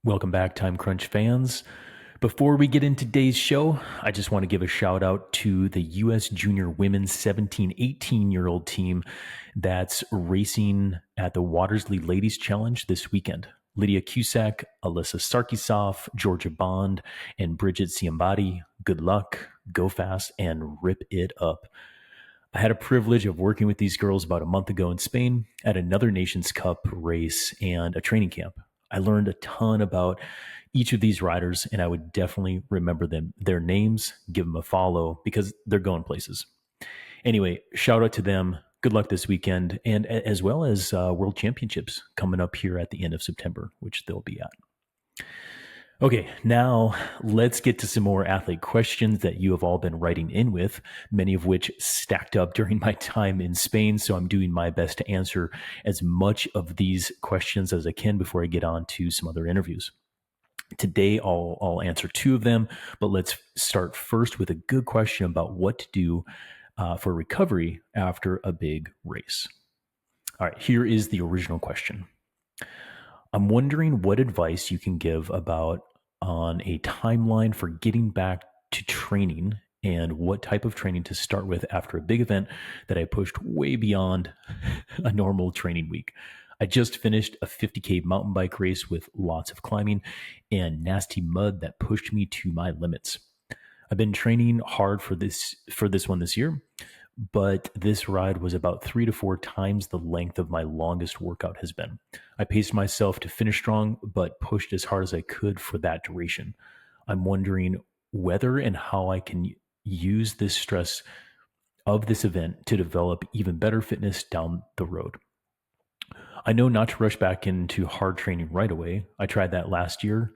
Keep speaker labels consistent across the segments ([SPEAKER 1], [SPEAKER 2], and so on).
[SPEAKER 1] Welcome back, Time Crunch fans. Before we get into today's show, I just want to give a shout out to the U.S. Junior Women's 17-18-year-old team that's racing at the Watersley Ladies Challenge this weekend. Lydia Cusack, Alyssa Sarkisov, Georgia Bond, and Bridget Ciambati. Good luck, go fast, and rip it up. I had a privilege of working with these girls about a month ago in Spain at another Nations Cup race and a training camp. I learned a ton about each of these riders, and I would definitely remember their names, give them a follow because they're going places. Anyway, shout out to them. Good luck this weekend, and as well as World Championships coming up here at the end of September, which they'll be at. Okay, now let's get to some more athlete questions that you have all been writing in with, many of which stacked up during my time in Spain. So I'm doing my best to answer as much of these questions as I can before I get on to some other interviews. Today, I'll answer two of them, but let's start first with a good question about what to do for recovery after a big race. All right, here is the original question. I'm wondering what advice you can give on a timeline for getting back to training and what type of training to start with after a big event that I pushed way beyond a normal training week. I just finished a 50K mountain bike race with lots of climbing and nasty mud that pushed me to my limits. I've been training hard for this one this year, but this ride was about 3 to 4 times the length of my longest workout has been. I paced myself to finish strong, but pushed as hard as I could for that duration. I'm wondering whether and how I can use this stress of this event to develop even better fitness down the road. I know not to rush back into hard training right away. I tried that last year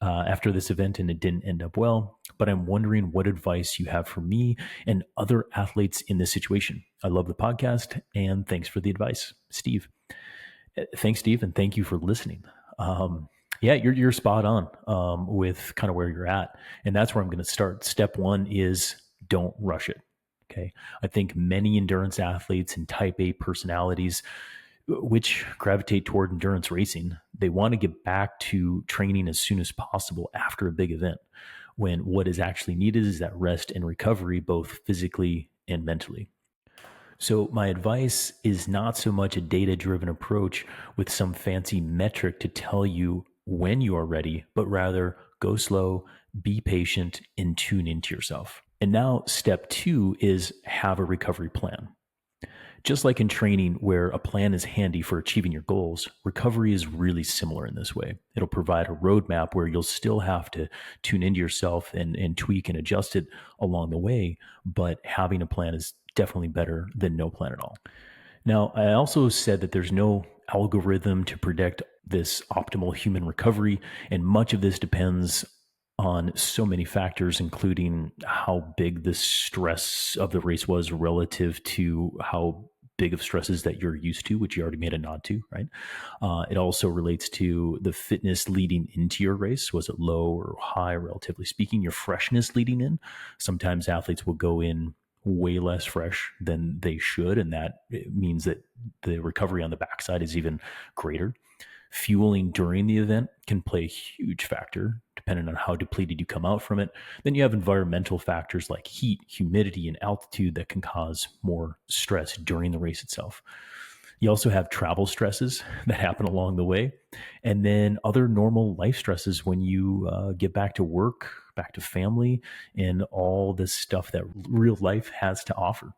[SPEAKER 1] after this event and it didn't end up well, but I'm wondering what advice you have for me and other athletes in this situation. I love the podcast and thanks for the advice, Steve. Thanks, Steve, and thank you for listening. Yeah, you're spot on with kind of where you're at, and that's where I'm going to start. Step one is don't rush it. Okay, I think many endurance athletes and type A personalities, which gravitate toward endurance racing, they want to get back to training as soon as possible after a big event, when what is actually needed is that rest and recovery, both physically and mentally. So my advice is not so much a data-driven approach with some fancy metric to tell you when you are ready, but rather go slow, be patient, and tune into yourself. And now step two is have a recovery plan. Just like in training, where a plan is handy for achieving your goals, recovery is really similar in this way. It'll provide a roadmap where you'll still have to tune into yourself and tweak and adjust it along the way, but having a plan is definitely better than no plan at all. Now, I also said that there's no algorithm to predict this optimal human recovery, and much of this depends on so many factors, including how big the stress of the race was relative to how big of stresses that you're used to, which you already made a nod to, right? It also relates to the fitness leading into your race. Was it low or high, relatively speaking? Your freshness leading in. Sometimes athletes will go in way less fresh than they should, and that means that the recovery on the backside is even greater. Fueling during the event can play a huge factor depending on how depleted you come out from it. Then you have environmental factors like heat, humidity, and altitude that can cause more stress during the race itself. You also have travel stresses that happen along the way, and then other normal life stresses when you get back to work, back to family, and all this stuff that real life has to offer.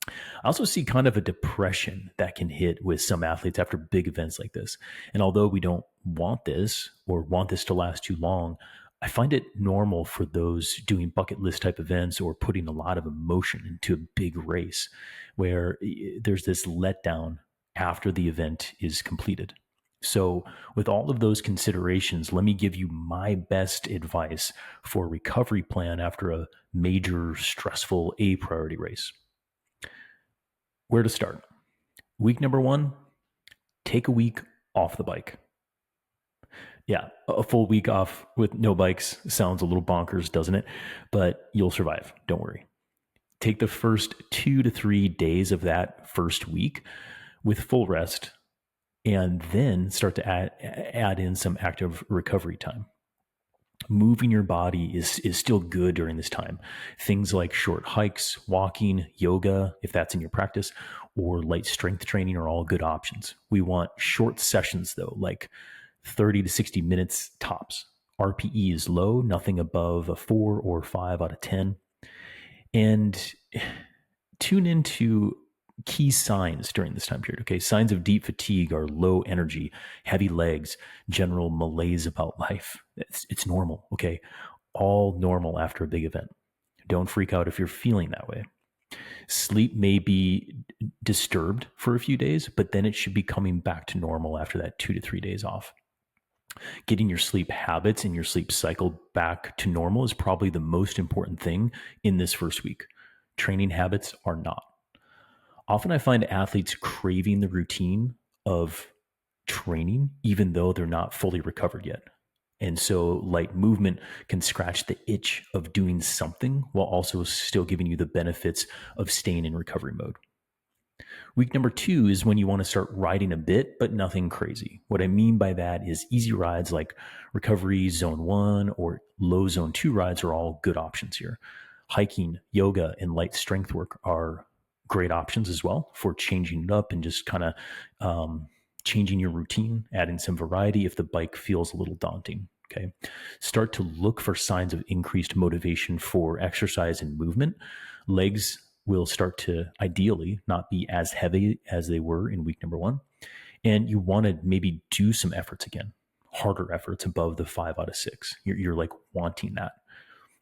[SPEAKER 1] I also see kind of a depression that can hit with some athletes after big events like this. And although we don't want this or want this to last too long, I find it normal for those doing bucket list type events or putting a lot of emotion into a big race where there's this letdown after the event is completed. So with all of those considerations, let me give you my best advice for a recovery plan after a major stressful A priority race. Where to start? Week number 1, take a week off the bike. Yeah, a full week off with no bikes sounds a little bonkers, doesn't it? But you'll survive. Don't worry. Take the first 2 to 3 days of that first week with full rest. and then start to add in some active recovery time. Moving your body is still good during this time. Things like short hikes, walking, yoga, if that's in your practice, or light strength training are all good options. We want short sessions though, like 30 to 60 minutes tops. RPE is low, nothing above a 4 or 5 out of 10. And tune into key signs during this time period. Okay. Signs of deep fatigue are low energy, heavy legs, general malaise about life. It's normal. Okay. All normal after a big event. Don't freak out if you're feeling that way. Sleep may be disturbed for a few days, but then it should be coming back to normal after that 2 to 3 days off. Getting your sleep habits and your sleep cycle back to normal is probably the most important thing in this first week. Training habits are not. Often I find athletes craving the routine of training, even though they're not fully recovered yet. And so light movement can scratch the itch of doing something while also still giving you the benefits of staying in recovery mode. Week number 2 is when you want to start riding a bit, but nothing crazy. What I mean by that is easy rides like recovery zone 1 or low zone 2 rides are all good options here. Hiking, yoga, and light strength work are great options as well for changing it up and just kind of changing your routine, adding some variety if the bike feels a little daunting. Okay. Start to look for signs of increased motivation for exercise and movement. Legs will start to ideally not be as heavy as they were in week number 1. And you want to maybe do some efforts again, harder efforts above the 5 out of 6. You're like wanting that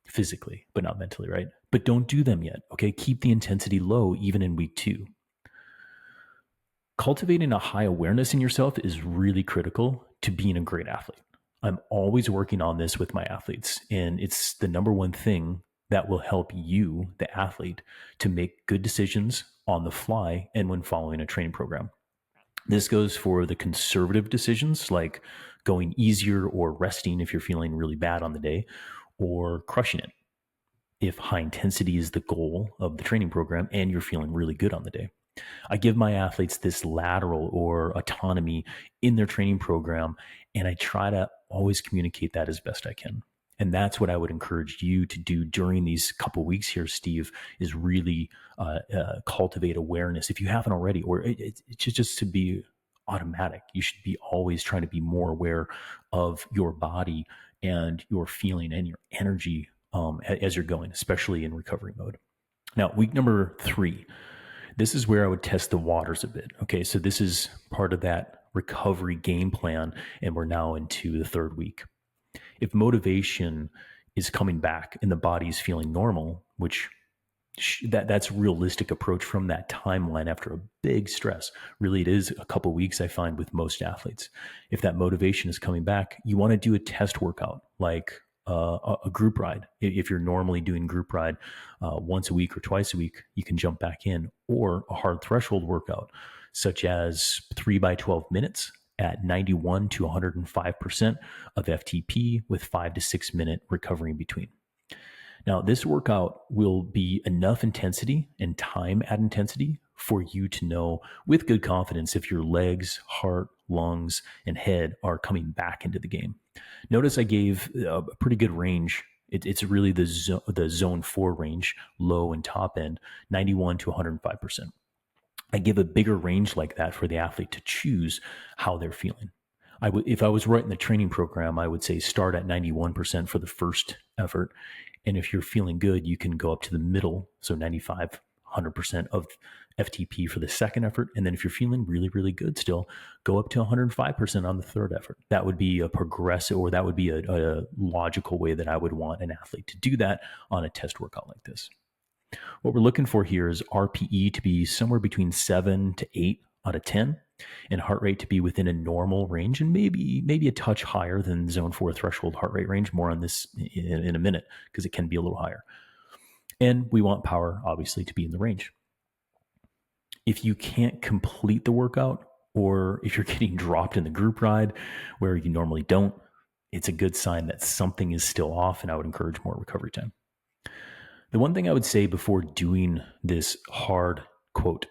[SPEAKER 1] physically, but not mentally, right? But don't do them yet. Okay. Keep the intensity low even in week 2. Cultivating a high awareness in yourself is really critical to being a great athlete. I'm always working on this with my athletes, and it's the number one thing that will help you, the athlete, to make good decisions on the fly and when following a training program. This goes for the conservative decisions like going easier or resting if you're feeling really bad on the day, or crushing it if high intensity is the goal of the training program and you're feeling really good on the day. I give my athletes this lateral or autonomy in their training program, and I try to always communicate that as best I can. And that's what I would encourage you to do during these couple weeks here, Steve, is really cultivate awareness if you haven't already, or it's just to be automatic. You should be always trying to be more aware of your body and your feeling and your energy as you're going, especially in recovery mode. Now, week number 3. This is where I would test the waters a bit. Okay, so this is part of that recovery game plan, and we're now into the 3rd week. If motivation is coming back and the body's feeling normal, which that's a realistic approach from that timeline after a big stress. Really, it is a couple weeks, I find, with most athletes. If that motivation is coming back, you want to do a test workout like a group ride. If you're normally doing group ride once a week or twice a week, you can jump back in, or a hard threshold workout, such as 3 by 12 minutes at 91 to 105% of FTP with 5 to 6 minute recovery in between. Now, this workout will be enough intensity and time at intensity for you to know with good confidence if your legs, heart, lungs, and head are coming back into the game. Notice I gave a pretty good range. It's really the zone 4 range, low and top end, 91 to 105%. I give a bigger range like that for the athlete to choose how they're feeling. If I was writing the training program, I would say start at 91% for the first effort. And if you're feeling good, you can go up to the middle. So 95, 100% of FTP for the second effort. And then if you're feeling really, really good still, go up to 105% on the third effort. That would be a progressive, or that would be a logical way that I would want an athlete to do that on a test workout like this. What we're looking for here is RPE to be somewhere between 7 to 8 out of 10, and heart rate to be within a normal range, and maybe a touch higher than zone 4 threshold heart rate range. More on this in a minute, because it can be a little higher. And we want power, obviously, to be in the range. If you can't complete the workout, or if you're getting dropped in the group ride where you normally don't, it's a good sign that something is still off, and I would encourage more recovery time. The one thing I would say before doing this hard, quote,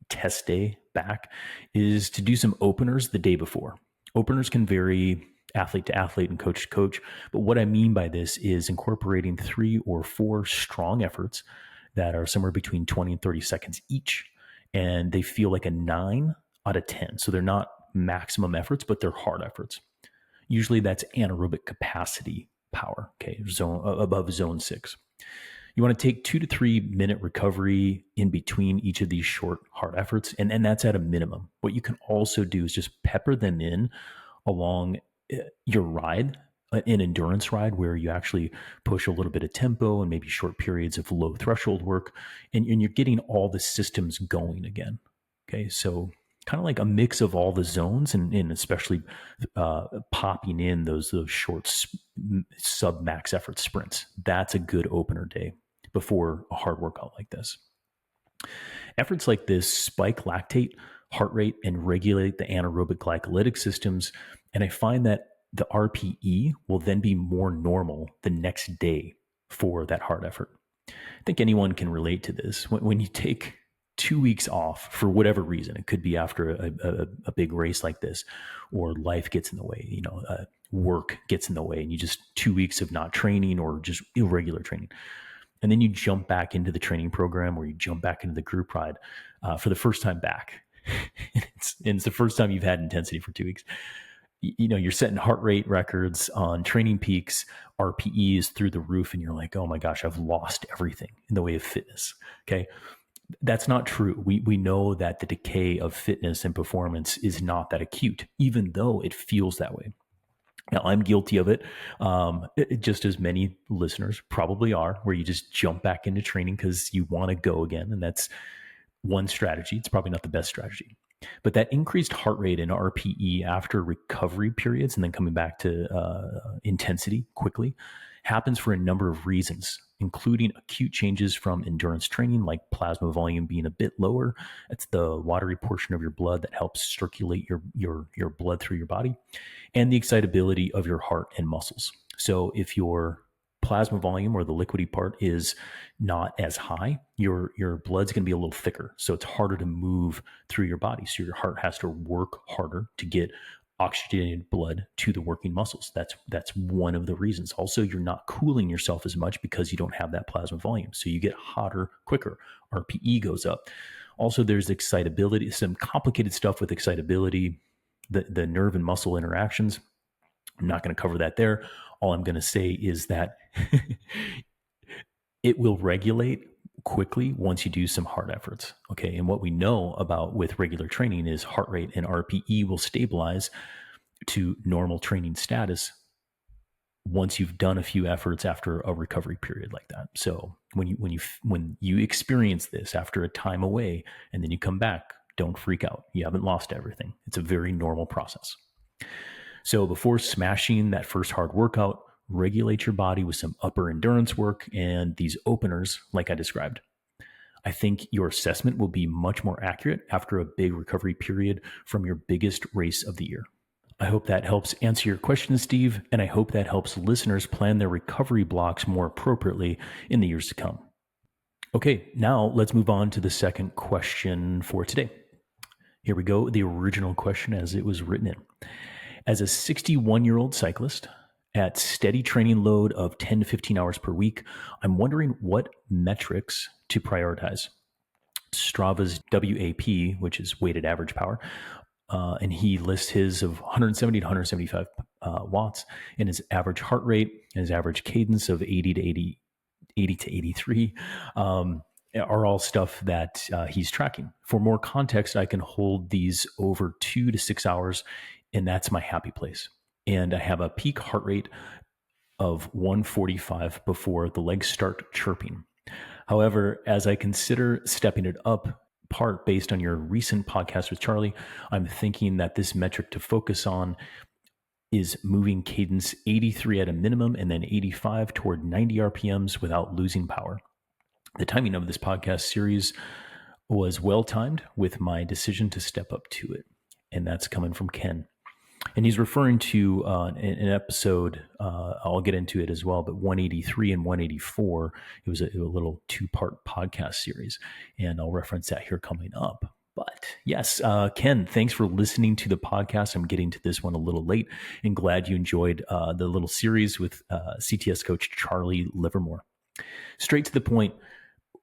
[SPEAKER 1] test day back is to do some openers the day before. Openers can vary athlete to athlete and coach to coach. But what I mean by this is incorporating 3 or 4 strong efforts that are somewhere between 20 and 30 seconds each. And they feel like a 9 out of 10. So they're not maximum efforts, but they're hard efforts. Usually that's anaerobic capacity power, okay, above zone 6. You want to take 2 to 3 minute recovery in between each of these short, hard efforts. And that's at a minimum. What you can also do is just pepper them in along your ride, an endurance ride where you actually push a little bit of tempo and maybe short periods of low threshold work, and you're getting all the systems going again. Okay, so kind of like a mix of all the zones, and especially popping in those short sub max effort sprints. That's a good opener day before a hard workout like this. Efforts like this spike lactate, heart rate, and regulate the anaerobic glycolytic systems. And I find that the RPE will then be more normal the next day for that hard effort. I think anyone can relate to this. When you take 2 weeks off for whatever reason, it could be after a big race like this, or life gets in the way, work gets in the way, and you just 2 weeks of not training or just irregular training. And then you jump back into the training program, or you jump back into the group ride for the first time back. It's the first time you've had intensity for 2 weeks. You're setting heart rate records on training peaks, RPE is through the roof, and you're like, oh my gosh, I've lost everything in the way of fitness. Okay. That's not true. We know that the decay of fitness and performance is not that acute, even though it feels that way. Now, I'm guilty of it, just as many listeners probably are, where you just jump back into training because you want to go again. And that's one strategy. It's probably not the best strategy. But that increased heart rate and RPE after recovery periods and then coming back to intensity quickly happens for a number of reasons, including acute changes from endurance training, like plasma volume being a bit lower. It's the watery portion of your blood that helps circulate your blood through your body, and the excitability of your heart and muscles. So if your plasma volume, or the liquidy part, is not as high, your blood's going to be a little thicker. So it's harder to move through your body. So your heart has to work harder to get oxygenated blood to the working muscles. That's one of the reasons. Also, you're not cooling yourself as much because you don't have that plasma volume. So you get hotter quicker. RPE goes up. Also, there's excitability, some complicated stuff with excitability, the nerve and muscle interactions. I'm not going to cover that there. All I'm going to say is that it will regulate quickly once you do some hard efforts. Okay. And what we know about with regular training is heart rate and RPE will stabilize to normal training status once you've done a few efforts after a recovery period like that. So when you experience this after a time away and then you come back, don't freak out. You haven't lost everything. It's a very normal process. So before smashing that first hard workout, regulate your body with some upper endurance work and these openers like I described. I think your assessment will be much more accurate after a big recovery period from your biggest race of the year. I hope that helps answer your question, Steve, and I hope that helps listeners plan their recovery blocks more appropriately in the years to come. Okay, now let's move on to the second question for today. Here we go, the original question as it was written in. As a 61-year-old cyclist at steady training load of 10 to 15 hours per week, I'm wondering what metrics to prioritize. Strava's WAP, which is weighted average power, and he lists his of 170 to 175 watts, and his average heart rate and his average cadence of 80 to 83 are all stuff that he's tracking. For more context, I can hold these over 2 to 6 hours, and that's my happy place. And I have a peak heart rate of 145 before the legs start chirping. However, as I consider stepping it up, part based on your recent podcast with Charlie, I'm thinking that this metric to focus on is moving cadence 83 at a minimum and then 85 toward 90 RPMs without losing power. The timing of this podcast series was well timed with my decision to step up to it. And that's coming from Ken. And he's referring to an episode, I'll get into it as well, but 183 and 184, it was a little 2-part podcast series, and I'll reference that here coming up. But yes, Ken, thanks for listening to the podcast. I'm getting to this one a little late and glad you enjoyed the little series with CTS coach Charlie Livermore. Straight to the point,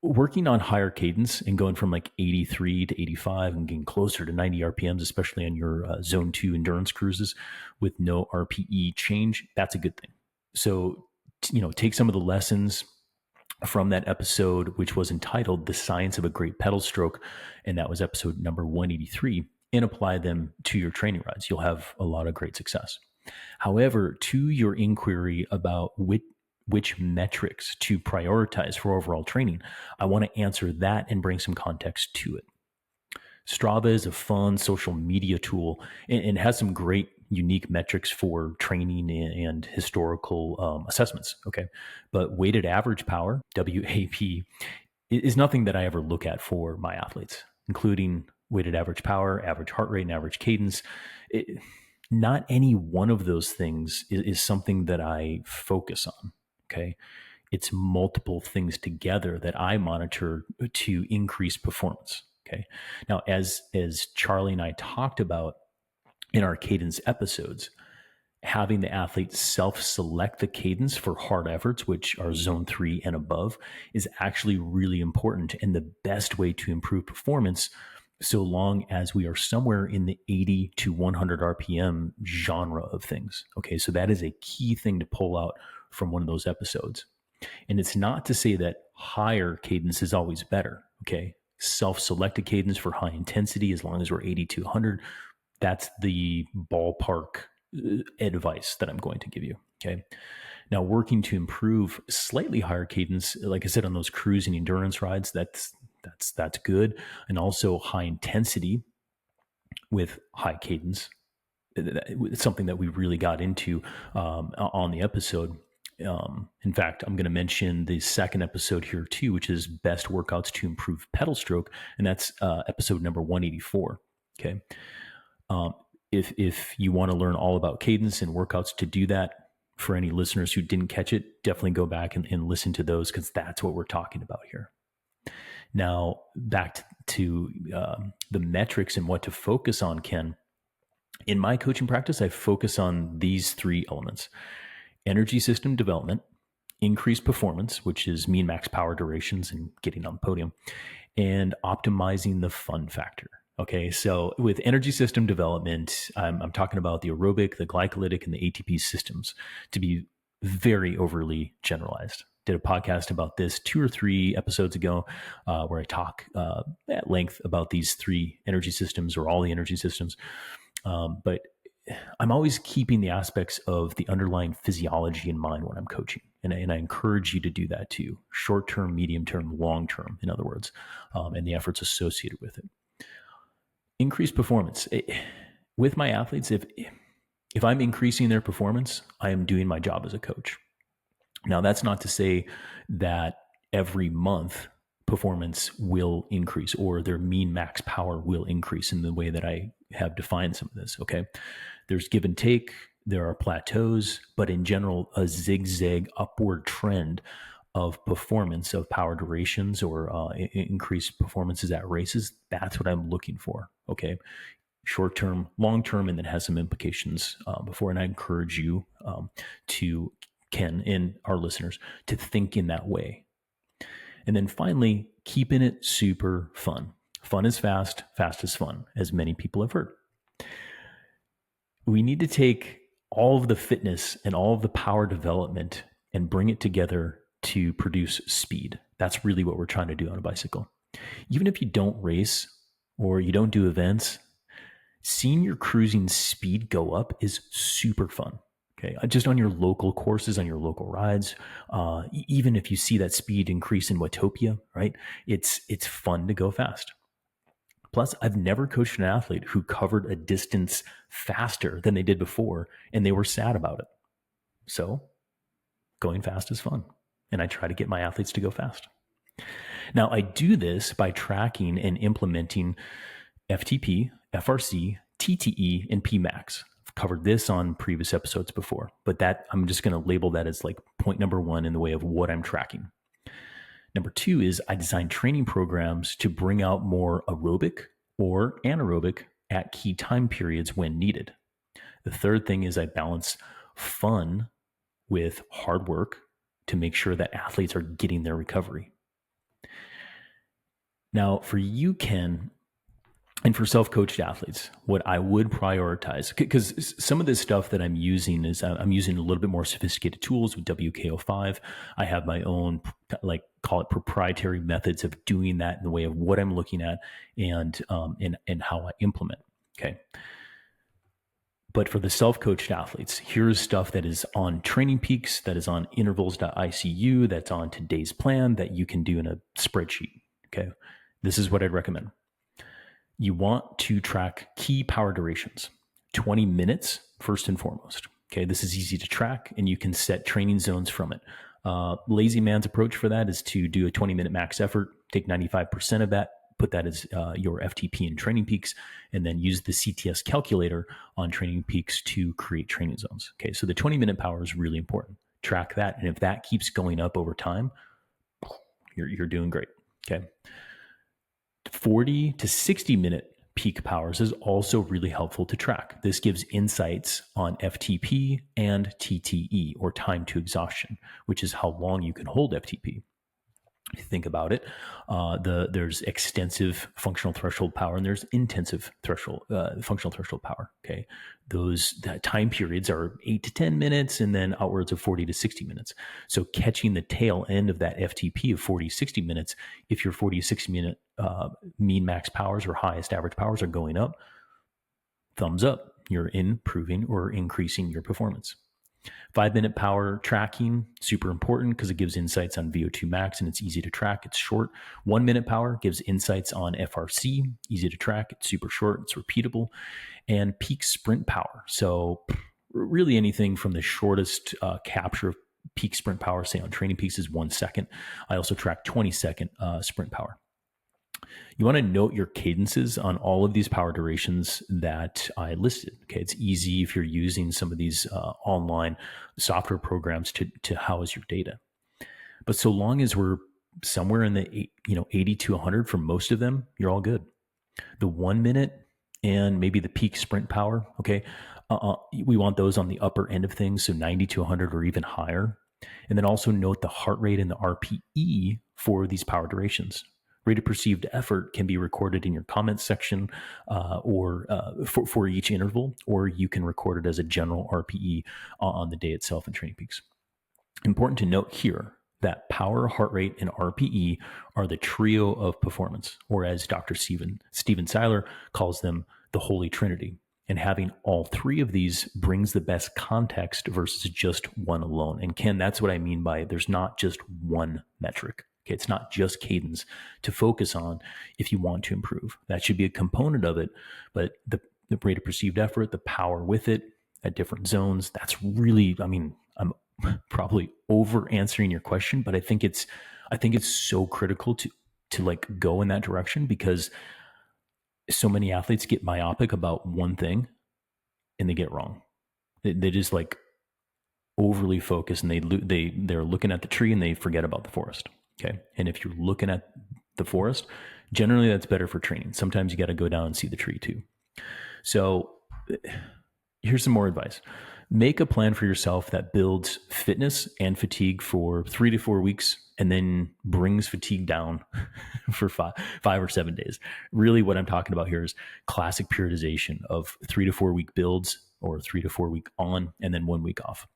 [SPEAKER 1] working on higher cadence and going from like 83 to 85 and getting closer to 90 RPMs, especially on your zone 2 endurance cruises with no RPE change, that's a good thing. So, take some of the lessons from that episode, which was entitled The Science of a Great Pedal Stroke, and that was episode number 183, and apply them to your training rides. You'll have a lot of great success. However, to your inquiry about which metrics to prioritize for overall training, I want to answer that and bring some context to it. Strava is a fun social media tool and has some great unique metrics for training and historical assessments. Okay. But weighted average power, WAP, is nothing that I ever look at for my athletes, including weighted average power, average heart rate, and average cadence. Not any one of those things is something that I focus on. Okay. It's multiple things together that I monitor to increase performance. Okay. Now, as Charlie and I talked about in our cadence episodes, having the athlete self-select the cadence for hard efforts, which are zone 3 and above, is actually really important and the best way to improve performance, so long as we are somewhere in the 80 to 100 RPM genre of things. Okay. So that is a key thing to pull out from one of those episodes. And it's not to say that higher cadence is always better. Okay. Self-selected cadence for high intensity, as long as we're 80 to 100, that's the ballpark advice that I'm going to give you. Okay. Now, working to improve slightly higher cadence, like I said, on those cruise and endurance rides, that's good. And also high intensity with high cadence. It's something that we really got into on the episode. In fact, I'm going to mention the second episode here too, which is best workouts to improve pedal stroke. And that's episode number 184. Okay. If you want to learn all about cadence and workouts to do that, for any listeners who didn't catch it, definitely go back and listen to those, because that's what we're talking about here. Now, back to the metrics and what to focus on, Ken. In my coaching practice, I focus on these 3 elements: energy system development, increased performance, which is mean max power durations and getting on the podium, and optimizing the fun factor. Okay, so with energy system development, I'm talking about the aerobic, the glycolytic, and the ATP systems, to be very overly generalized. Did a podcast about this 2 or 3 episodes ago, where I talk at length about these 3 energy systems, or all the energy systems. But I'm always keeping the aspects of the underlying physiology in mind when I'm coaching. And I encourage you to do that too. Short-term, medium-term, long-term, in other words, and the efforts associated with it. Increased performance. With my athletes, if I'm increasing their performance, I am doing my job as a coach. Now, that's not to say that every month performance will increase or their mean max power will increase in the way that I have defined some of this. Okay. There's give and take. There are plateaus, but in general, a zigzag upward trend of performance of power durations or increased performances at races. That's what I'm looking for. Okay. Short term, long term, and then has some implications before. And I encourage you to, Ken, and our listeners, to think in that way. And then finally, keeping it super fun. Fun is fast, fast is fun, as many people have heard. We need to take all of the fitness and all of the power development and bring it together to produce speed. That's really what we're trying to do on a bicycle. Even if you don't race or you don't do events, seeing your cruising speed go up is super fun. Okay, just on your local courses, on your local rides, even if you see that speed increase in Watopia, right? It's fun to go fast. Plus, I've never coached an athlete who covered a distance faster than they did before, and they were sad about it. So, going fast is fun, and I try to get my athletes to go fast. Now, I do this by tracking and implementing FTP, FRC, TTE, and PMAX. I've covered this on previous episodes before, but that I'm just going to label that as like point number 1 in the way of what I'm tracking. Number 2 is I design training programs to bring out more aerobic, or anaerobic at key time periods when needed. The third thing is I balance fun with hard work to make sure that athletes are getting their recovery. Now, for you, Ken, and for self-coached athletes, what I would prioritize, because some of this stuff that I'm using is I'm using a little bit more sophisticated tools with WKO5. I have my own, like, call it proprietary methods of doing that in the way of what I'm looking at and how I implement. Okay. But for the self-coached athletes, here's stuff that is on Training Peaks, that is on intervals.icu, that's on today's plan that you can do in a spreadsheet. Okay. This is what I'd recommend. You want to track key power durations, 20 minutes first and foremost. Okay, this is easy to track and you can set training zones from it. Lazy man's approach for that is to do a 20-minute max effort, take 95% of that, put that as your FTP in Training Peaks, and then use the CTS calculator on Training Peaks to create training zones. Okay, so the 20-minute power is really important. Track that, and if that keeps going up over time, you're doing great. Okay. 40 to 60-minute peak powers is also really helpful to track. This gives insights on FTP and TTE, or time to exhaustion, which is how long you can hold FTP. If you think about it, there's extensive functional threshold power and there's intensive functional threshold power. Okay, those time periods are 8 to 10 minutes and then outwards of 40 to 60 minutes. So catching the tail end of that FTP of 40, 60 minutes, if your 40, 60 minute mean max powers or highest average powers are going up, thumbs up, you're improving or increasing your performance. 5-minute power tracking, super important because it gives insights on VO2 max and it's easy to track. It's short. 1-minute power gives insights on FRC, easy to track. It's super short. It's repeatable. And peak sprint power. So really anything from the shortest capture of peak sprint power, say on Training Peaks, is 1 second. I also track 20-second sprint power. You want to note your cadences on all of these power durations that I listed. Okay, it's easy if you're using some of these online software programs to house your data. But so long as we're somewhere in the 80 to 100 for most of them, you're all good. The 1 minute and maybe the peak sprint power, okay, we want those on the upper end of things, so 90 to 100 or even higher. And then also note the heart rate and the RPE for these power durations. Rate of perceived effort can be recorded in your comments section or for each interval, or you can record it as a general RPE on the day itself in Training Peaks. Important to note here that power, heart rate, and RPE are the trio of performance, or as Dr. Steven Seiler calls them, the Holy Trinity. And having all three of these brings the best context versus just one alone. And Ken, that's what I mean by there's not just one metric. Okay, it's not just cadence to focus on if you want to improve. That should be a component of it, but the rate of perceived effort, the power with it at different zones, that's really, I'm probably over answering your question, but I think it's so critical to like go in that direction, because so many athletes get myopic about one thing and they get wrong. They just like overly focus and they're looking at the tree and they forget about the forest. Okay. And if you're looking at the forest, generally that's better for training. Sometimes you got to go down and see the tree too. So here's some more advice. Make a plan for yourself that builds fitness and fatigue for 3 to 4 weeks and then brings fatigue down for 5 or 7 days. Really what I'm talking about here is classic periodization of 3 to 4 week builds, or 3 to 4 week on and then 1 week off.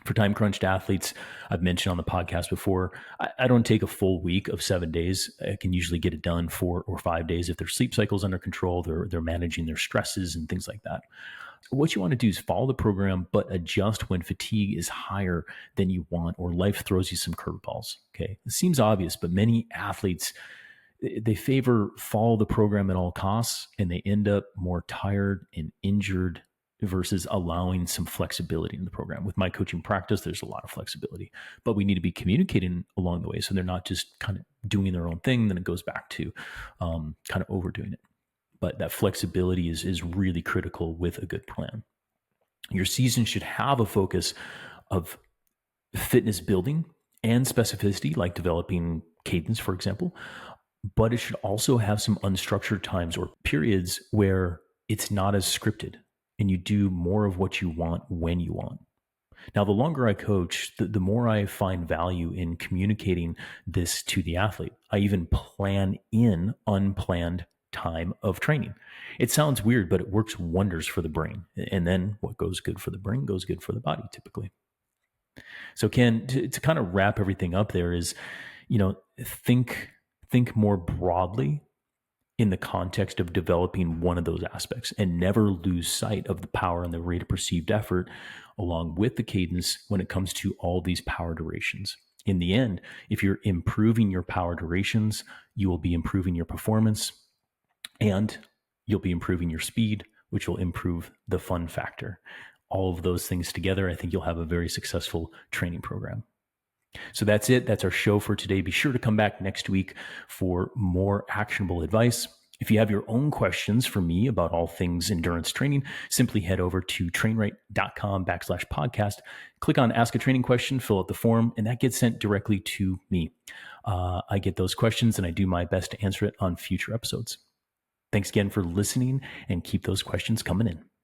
[SPEAKER 1] For time crunched athletes, I've mentioned on the podcast before, I don't take a full week of 7 days. I can usually get it done 4 or 5 days if their sleep cycle's under control, they're managing their stresses and things like that. What you want to do is follow the program, but adjust when fatigue is higher than you want or life throws you some curveballs. Okay, it seems obvious, but many athletes, they favor follow the program at all costs, and they end up more tired and injured versus allowing some flexibility in the program. With my coaching practice, there's a lot of flexibility, but we need to be communicating along the way so they're not just kind of doing their own thing. Then it goes back to kind of overdoing it. But that flexibility is really critical with a good plan. Your season should have a focus of fitness building and specificity, like developing cadence, for example, but it should also have some unstructured times or periods where it's not as scripted and you do more of what you want when you want. Now, the longer I coach, the more I find value in communicating this to the athlete. I even plan in unplanned time of training. It sounds weird, but it works wonders for the brain. And then what goes good for the brain goes good for the body typically. So Ken, to kind of wrap everything up there is, you know, think more broadly in the context of developing one of those aspects and never lose sight of the power and the rate of perceived effort along with the cadence when it comes to all these power durations. In the end, if you're improving your power durations, you will be improving your performance and you'll be improving your speed, which will improve the fun factor. All of those things together, I think you'll have a very successful training program. So that's it. That's our show for today. Be sure to come back next week for more actionable advice. If you have your own questions for me about all things endurance training, simply head over to trainright.com/podcast. Click on Ask a Training Question, fill out the form, and that gets sent directly to me. I get those questions and I do my best to answer it on future episodes. Thanks again for listening and keep those questions coming in.